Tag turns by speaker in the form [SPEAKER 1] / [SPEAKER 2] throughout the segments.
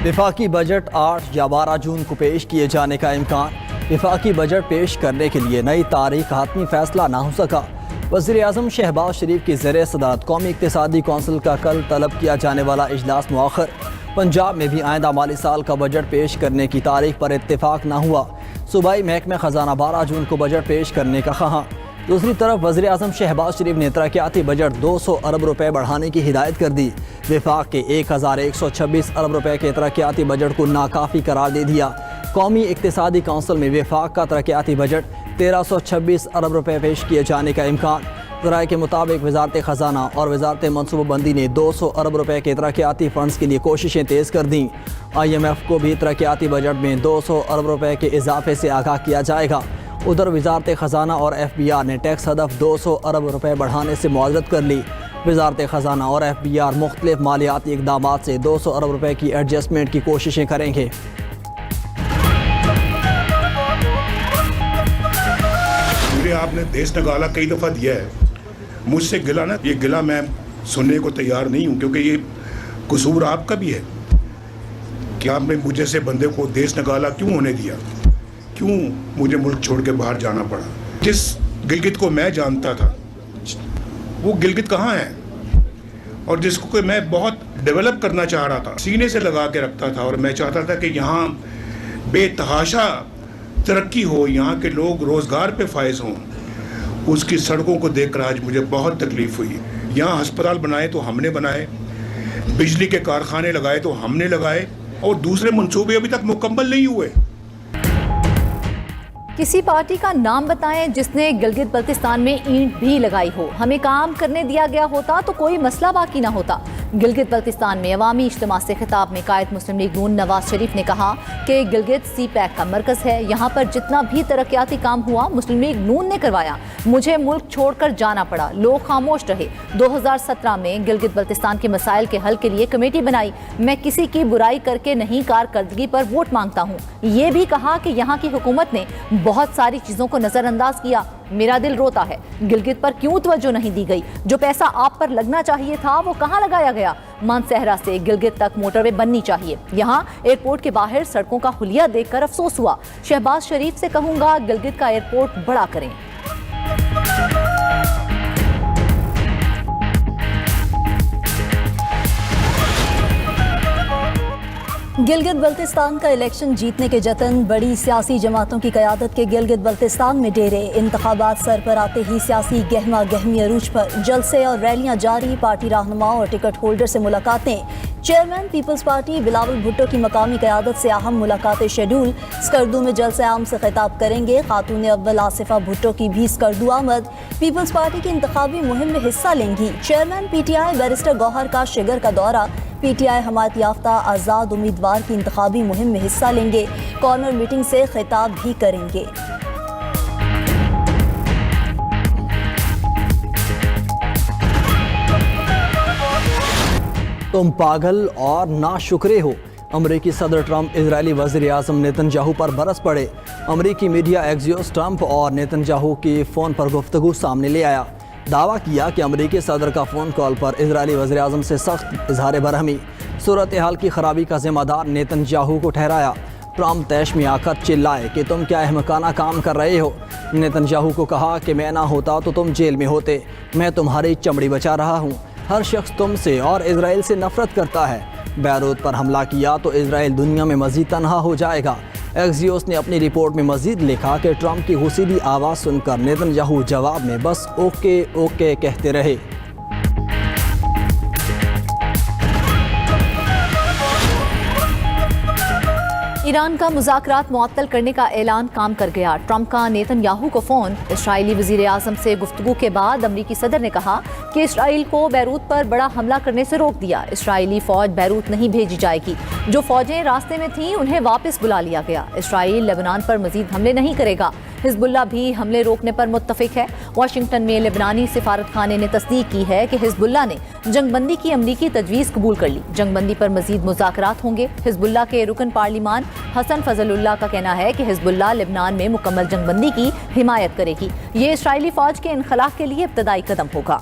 [SPEAKER 1] वफाकी बजट 8 या 12 जून को पेश किए जाने का इम्कान। वफाकी बजट पेश करने के लिए नई तारीख हातमी फैसला ना हो सका। वज़ीर आज़म शहबाज शरीफ की ज़ेर सदारत कौमी इक़्तिसादी कौंसिल का कल तलब किया जाने वाला इजलास मुआख़र। पंजाब में भी आइंदा माली साल का बजट पेश करने की तारीख पर इत्तेफाक ना हुआ। सूबाई महकमे ख़जाना 12 जून को बजट पेश करने का कहा। दूसरी तरफ वज़ीर आज़म शहबाज शरीफ ने तरक्याती बजट 200 अरब रुपए बढ़ाने की हिदायत कर दी। वफाक के 1126 अरब रुपए के तरक्याती बजट को नाकाफ़ी करार दे दिया। कौमी इक़्तिसादी कौंसिल में वफाक का तरक्याती बजट 1326 अरब रुपए पेश किए जाने का इम्कान। ज़राए के मुताबिक वज़ारत ख़जाना और वज़ारत मनसूबाबंदी ने 200 अरब रुपए के तरक्याती फ़ंड्स के लिए कोशिशें तेज़ कर दी। IMF को भी तरक्याती बजट में 200 अरब रुपए के इजाफे से आगाह किया जाएगा। उधर वज़ारत ख़जाना और FBR ने टैक्स हदफ 200 अरब रुपए बढ़ाने से मुआवज़त कर ली। वज़ारत ख़जाना और FBR मुख्तलिफ मालियाती इक़दामात से 200 अरब रुपए की एडजस्टमेंट की कोशिशें करेंगे।
[SPEAKER 2] मुझे आपने देश निकाला कई दफ़ा दिया है, मुझसे गिला ना, ये गिला मैं सुनने को तैयार नहीं हूँ, क्योंकि ये कसूर आपका भी है कि आपने मुझे से बंदे को देश निकाला क्यों होने दिया, क्यों मुझे मुल्क छोड़ के बाहर जाना पड़ा। जिस गिलगित को मैं जानता था वो गिलगित कहाँ है, और जिसको कि मैं बहुत डेवलप करना चाह रहा था, सीने से लगा के रखता था, और मैं चाहता था कि यहाँ बेतहाशा तरक्की हो, यहाँ के लोग रोज़गार पे फायज हों, उसकी सड़कों को देखकर आज मुझे बहुत तकलीफ़ हुई। यहाँ अस्पताल बनाए तो हमने बनाए, बिजली के कारखाने लगाए तो हमने लगाए, और दूसरे मंसूबे अभी तक मुकम्मल नहीं हुए।
[SPEAKER 3] किसी पार्टी का नाम बताएं जिसने गिलगित बल्तिस्तान में ईंट भी लगाई हो। हमें काम करने दिया गया होता तो कोई मसला बाकी ना होता। गिलगित बल्तिस्तान में अवामी इज्तिमा से खिताब में कायद मुस्लिम लीग नून नवाज शरीफ ने कहा कि गिलगित CPAC का मरकज़ है। यहाँ पर जितना भी तरक्याती काम हुआ मुस्लिम लीग नून ने करवाया। मुझे मुल्क छोड़कर जाना पड़ा, लोग खामोश रहे। 2017 में गिलगित बल्तिस्तान के मसाइल के हल के लिए कमेटी बनाई। मैं किसी की बुराई करके नहीं, कारकर्दगी पर वोट मांगता हूँ। ये भी कहा कि यहाँ की हुकूमत ने बहुत सारी चीज़ों को नज़रअंदाज किया। मेरा दिल रोता है, गिलगित पर क्यों तवज्जो नहीं दी गई? जो पैसा आप पर लगना चाहिए था वो कहाँ लगाया गया? मानसहरा से गिलगित तक मोटरवे बननी चाहिए। यहाँ एयरपोर्ट के बाहर सड़कों का हुलिया देखकर अफसोस हुआ। शहबाज शरीफ से कहूँगा गिलगित का एयरपोर्ट बड़ा करें। गिलगित बल्तिस्तान का इलेक्शन जीतने के जतन, बड़ी सियासी जमातों की क़यादत के गिलगित बल्तिस्तान में डेरे। इंतखाबात सर पर आते ही सियासी गहमा गहमी अरूज पर, जलसे और रैलियां जारी। पार्टी रहनुमाओं और टिकट होल्डर से मुलाकातें। चेयरमैन पीपल्स पार्टी बिलावल भुट्टो की मकामी क़यादत से अहम मुलाकातें शेड्यूल। स्कर्दू में जलसे आम से खिताब करेंगे। खातून अव्वल आसिफा भुट्टो की भी स्कर्दू आमद। पीपल्स पार्टी की इंतखाबी मुहिम में हिस्सा लेंगी। चेयरमैन PTI बैरिस्टर गौहर का शिगर का दौरा। PTI हमायत याफ्ता आज़ाद उम्मीदवार की इंतखाबी मुहिम में हिस्सा लेंगे। कॉर्नर मीटिंग से खिताब भी करेंगे।
[SPEAKER 1] तुम पागल और नाशुक्रे हो। अमरीकी सदर ट्रंप इजरायली वज़ीर आज़म नेतन्याहू पर बरस पड़े। अमरीकी मीडिया एक्सियोस ट्रंप और नेतन्याहू की फ़ोन पर गुफ्तगू सामने ले आया। दावा किया कि अमरीकी सदर का फ़ोन कॉल पर इजरायली वज़ीर आज़म से सख्त इजहार बरहमी। सूरत हाल की ख़राबी का ज़िम्मेदार नेतन्याहू को ठहराया। ट्रंप तैश में आकर चिल्लाए कि तुम क्या अहमकाना काम कर रहे हो। नेतन्याहू को कहा कि मैं ना होता तो तुम जेल में होते। मैं तुम्हारी चमड़ी बचा रहा हूँ। हर शख्स तुमसे और इजराइल से नफरत करता है। बैरूत पर हमला किया तो इजराइल दुनिया में मज़ीद तनहा हो जाएगा। एक्सियोस ने अपनी रिपोर्ट में मज़ीद लिखा कि ट्रंप की गुस्सीली आवाज़ सुनकर नेतन्याहू जवाब में बस ओके ओके कहते रहे।
[SPEAKER 3] ईरान का मुज़ाकरात मुअत्तल करने का ऐलान काम कर गया। ट्रंप का नेतन्याहू को फ़ोन। इस्राईली वज़ीर आज़म से गुफ्तगू के बाद अमरीकी सदर ने कहा कि इसराइल को बैरूत पर बड़ा हमला करने से रोक दिया। इसराइली फ़ौज बैरूत नहीं भेजी जाएगी। जो फ़ौजें रास्ते में थीं उन्हें वापस बुला लिया गया। इसराइल लेबनान पर मज़ीद हमले नहीं करेगा। हिज़्बुल्लाह भी हमले रोकने पर मुत्तफ़िक है। वाशिंगटन में लेबनानी सिफारतखाने ने तस्दीक की है कि हिज़्बुल्लाह ने जंगबंदी की अमरीकी तजवीज़ कबूल कर ली। जंगबंदी पर मज़ीद मुज़ाकरात होंगे। हिज़्बुल्लाह के रुकन पार्लिमान हसन फजलुल्लाह का कहना है कि हिज़्बुल्लाह लेबनान में मुकम्मल जंगबंदी की हिमायत करेगी। ये इसराइली फ़ौज के इनखला के लिए इब्तदाई कदम होगा।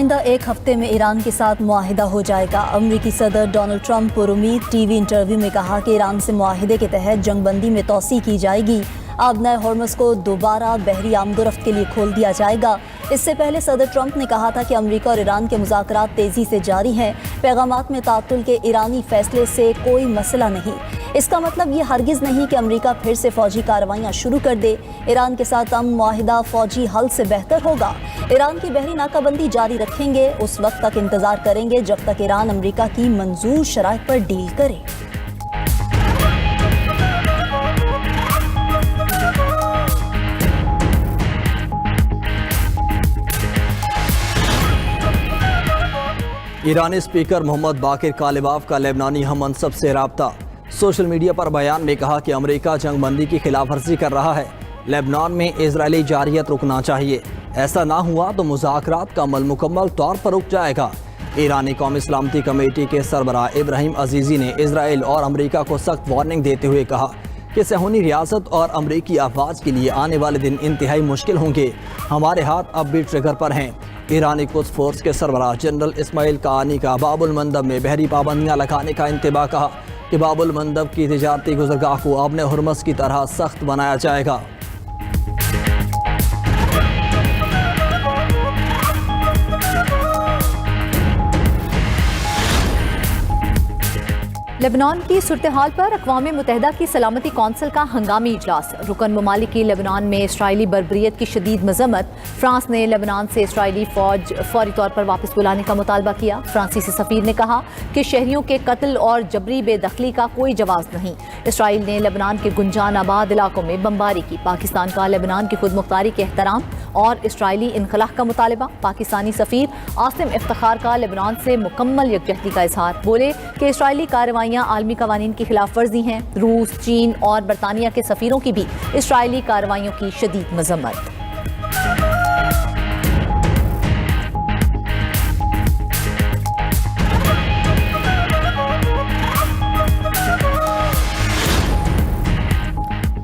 [SPEAKER 4] आइंदा एक हफ्ते में ईरान के साथ मुआहिदा हो जाएगा। अमरीकी सदर डोनाल्ड ट्रंप पुरुमीद टीवी इंटरव्यू में कहा कि ईरान से मुआहिदे के तहत जंगबंदी में तोसी की जाएगी। अब नए हॉर्मस को दोबारा बहरी आमदोरफ्त के लिए खोल दिया जाएगा। इससे पहले सदर ट्रंप ने कहा था कि अमेरिका और ईरान के मुज़ाकरात तेज़ी से जारी हैं। पैगामात में तातुल के ईरानी फैसले से कोई मसला नहीं। इसका मतलब ये हरगिज़ नहीं कि अमेरिका फिर से फ़ौजी कार्रवाइयाँ शुरू कर दे। ईरान के साथ अमन मुआहिदा फ़ौजी हल से बेहतर होगा। ईरान की बहरी नाकाबंदी जारी रखेंगे। उस वक्त तक इंतज़ार करेंगे जब तक ईरान अमेरिका की मंजूर शराइत पर डील करे।
[SPEAKER 1] ईरानी स्पीकर मोहम्मद बाकिर कालिबाफ का लेबनानी हम मनसब से राब्ता। सोशल मीडिया पर बयान में कहा कि अमेरिका जंगबंदी की खिलाफवर्जी कर रहा है। लेबनान में इजरायली जारियत रुकना चाहिए। ऐसा ना हुआ तो मुज़ाकरात का अमल मुकम्मल तौर पर रुक जाएगा। ईरानी कौमी सलामती कमेटी के सरबराह इब्राहिम अजीज़ी ने इजराइल और अमेरिका को सख्त वार्निंग देते हुए कहा कि सहूनी रियासत और अमरीकी आवाज़ के लिए आने वाले दिन इंतहाई मुश्किल होंगे। हमारे हाथ अब भी ट्रिगर पर हैं। ईरानी कुद्स फोर्स के सरबराह जनरल इस्माइल कानी का बाबुल मंदब में बहरी पाबंदियाँ लगाने का इंतबा कहा कि बाबुल मंदब की तिजारती गुज़रगाह को आबने हुर्मस की तरह सख्त बनाया जाएगा।
[SPEAKER 3] लेबनान की सूरत हाल पर अक़वाम मुत्तहिदा की सलामती कौंसिल का हंगामी इजलास। रुकन ममालिक की लेबनान में इसराइली बर्बरियत की शदीद मजम्मत। फ्रांस ने लेबनान से इसराइली फ़ौज फौरी तौर पर वापस बुलाने का मुतालबा किया। फ्रांसीसी सफ़ीर ने कहा कि शहरियों के कत्ल और जबरी बेदखली का कोई जवाब नहीं। इसराइल ने लेबनान के गुंजान आबाद इलाकों में बमबारी की। पाकिस्तान का लेबनान की खुद मुख्तारी के एहतराम और इसराइली इनखला का मुतालबा। पाकिस्तानी सफ़ीर आसिम इफ्तिखार का लेबनान से मुकम्मल यकजहती का इजहार। बोले कि इसराइली कार्रवाइयाँ आलमी कवानीन की खिलाफ वर्जी हैं। रूस, चीन और बरतानिया के सफ़ीरों की भी इसराइली कार्रवाइयों की शदीद मजम्मत।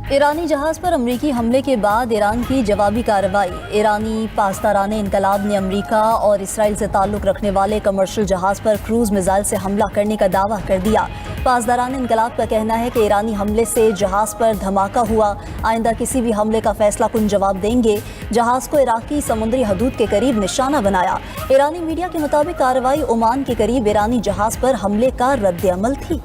[SPEAKER 4] ईरानी जहाज़ पर अमरीकी हमले के बाद ईरान की जवाबी कार्रवाई। ईरानी पासदारान इनकलाब ने अमरीका और इसराइल से ताल्लुक़ रखने वाले कमर्शियल जहाज़ पर क्रूज़ मिसाइल से हमला करने का दावा कर दिया। पासदारान इनकलाब का कहना है कि ईरानी हमले से जहाज़ पर धमाका हुआ। आइंदा किसी भी हमले का फैसला कुन जवाब देंगे। जहाज़ को इराकी समुद्री हदूद के करीब निशाना बनाया। ईरानी मीडिया के मुताबिक कार्रवाई ओमान के करीब ईरानी जहाज़ पर हमले का रद्द-ए-अमल थी।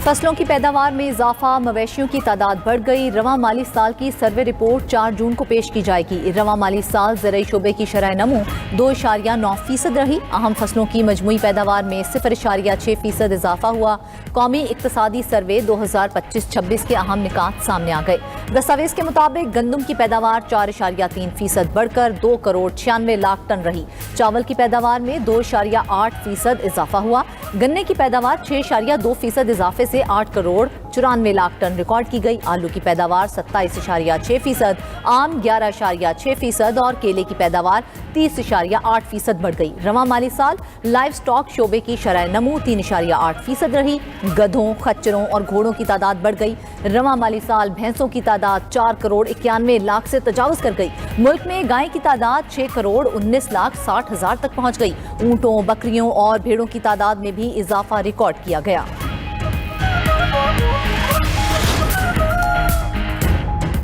[SPEAKER 3] फसलों की पैदावार में इजाफा, मवेशियों की तादाद बढ़ गई। रवां माली साल की सर्वे रिपोर्ट 4 जून को पेश की जाएगी। रवां माली साल ज़राई शोबे की शरह नमू 2.9% रही। अहम फसलों की मजमूई पैदावार में 0.6% इजाफा हुआ। कौमी इक्तसादी सर्वे 2025-26 के अहम निकात सामने आ गए। दस्तावेज के मुताबिक गंदम की पैदावार 4.3% बढ़कर 2,96,00,000 टन रही। चावल की पैदावार में 2.8% इजाफा हुआ। गन्ने की पैदावार 6.2% इजाफे से 8,94,00,000 टन रिकॉर्ड की गई। आलू की पैदावार 27.6%, आम 11.6% और केले की पैदावार 30.8% बढ़ गई। रवां माली साल लाइव स्टॉक शोबे की शरह नमू 3.8% रही। गधों, खच्चरों और घोड़ों की तादाद बढ़ गई। रवां माली साल भैंसों की तादाद 4,91,00,000 से तजावुज कर गई। मुल्क में गाय की तादाद 6,19,60,000 तक पहुंच गई। ऊंटों, बकरियों और भेड़ों की तादाद में भी इजाफा रिकॉर्ड किया गया।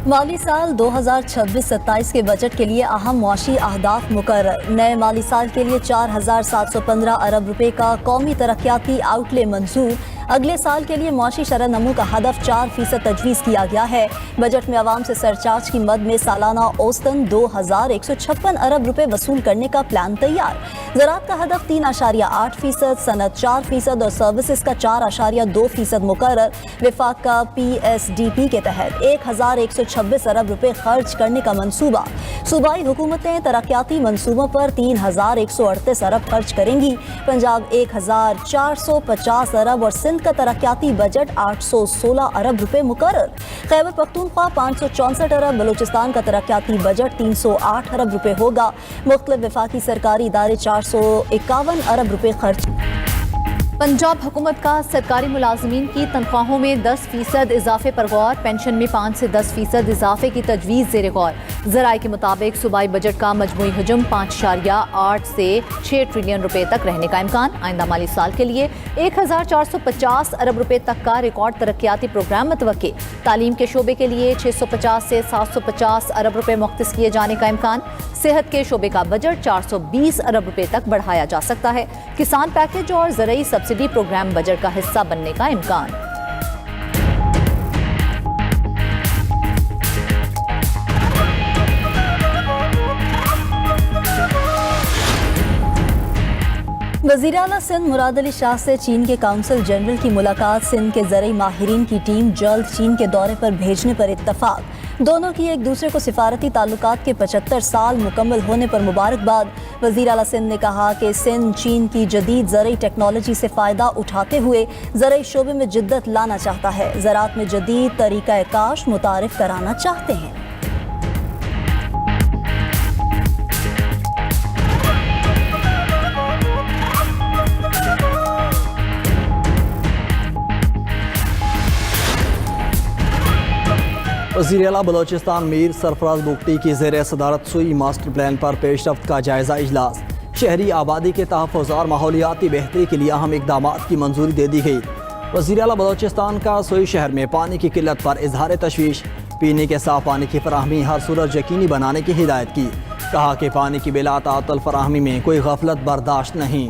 [SPEAKER 4] माली साल 2026-27 के बजट के लिए अहम मुआशी अहदाफ मुकर्रर। नए माली साल के लिए 4,715 अरब रुपए का कौमी तरक्याती आउटले मंजूर। अगले साल के लिए मुआशी शरह नमू का हदफ 4% तजवीज़ किया गया है। बजट में आवाम से सरचार्ज की मद में सालाना औसतन 2,156 अरब रुपए वसूल करने का प्लान तैयार। ज़राअत का हदफ 3.8%, सनत 4% और सर्विसेज का 4.2% मुकर्रर। विफाक का PSDP के तहत 1,126 अरब रुपए खर्च करने का मंसूबा। सूबाई हुकूमतें तरक्याती मंसूबों पर 3,138 अरब खर्च करेंगी। पंजाब 1,450 अरब और सिंध का तरक्याती बजट 816 अरब रुपए मुकर्रर। खैबर पख्तूनख्वा 564 अरब, बलूचिस्तान का तरक्याती बजट 308 अरब रुपए होगा। मुख्तलिफ वफाकी सरकारी इदारे 451 अरब रुपए खर्च।
[SPEAKER 3] पंजाब हुकूमत का सरकारी मुलाजमीन की तनख्वाहों में 10% इजाफे पर गौर। पेंशन में 5 से 10% इजाफे की तजवीज़ ज़ेर गौर। ज़राए के मुताबिक सूबाई बजट का मजमूई हजम 5.8 से 6 ट्रिलियन रुपए तक रहने का इम्कान। आइंदा माली साल के लिए 1450 अरब रुपए तक का रिकॉर्ड तरक्याती प्रोग्राम मतवक्के। तालीम के शोबे के लिए 650 से 750 अरब रुपए मुख्तस किए जाने का इम्कान। सेहत के शोबे का बजट 420 अरब रुपए तक बढ़ाया जा सकता है। किसान पैकेज और ज़रूरी सब्सिडी प्रोग्राम बजट का हिस्सा बनने का इम्कान।
[SPEAKER 4] वज़ीर आला सिंध मुराद अली शाह से चीन के काउंसिल जनरल की मुलाकात। सिंध के ज़रूरी माहिरीन की टीम जल्द चीन के दौरे पर भेजने पर इत्तफाक। दोनों की एक दूसरे को सिफारती ताल्लुकात के 75 साल मुकम्मल होने पर मुबारकबाद। वज़ीर आला सिंध ने कहा कि सिंध चीन की जदीद ज़रूरी टेक्नोलॉजी से फ़ायदा उठाते हुए ज़रूरी शोबे में जिद्दत लाना चाहता है। ज़राअत में जदीद तरीक़ा काश मुतारिफ कराना चाहते हैं।
[SPEAKER 1] वज़ीर आला बलोचिस्तान मीर सरफराज बुगटी की ज़ेर सदारत सुई मास्टर प्लान पर पेशरफ्त का जायज़ा इजलास। शहरी आबादी के तहफ़्फ़ुज़ और माहौलियाती बेहतरी के लिए अहम इक़दाम की मंजूरी दे दी गई। वज़ीर आला बलोचिस्तान का सुई शहर में पानी की किल्लत पर इजहार तशवीश। पीने के साफ़ पानी की फराहमी हर सूरत यकीनी बनाने की हिदायत की। कहा कि पानी की बिला तातुल फराहमी में कोई गफलत बर्दाश्त नहीं।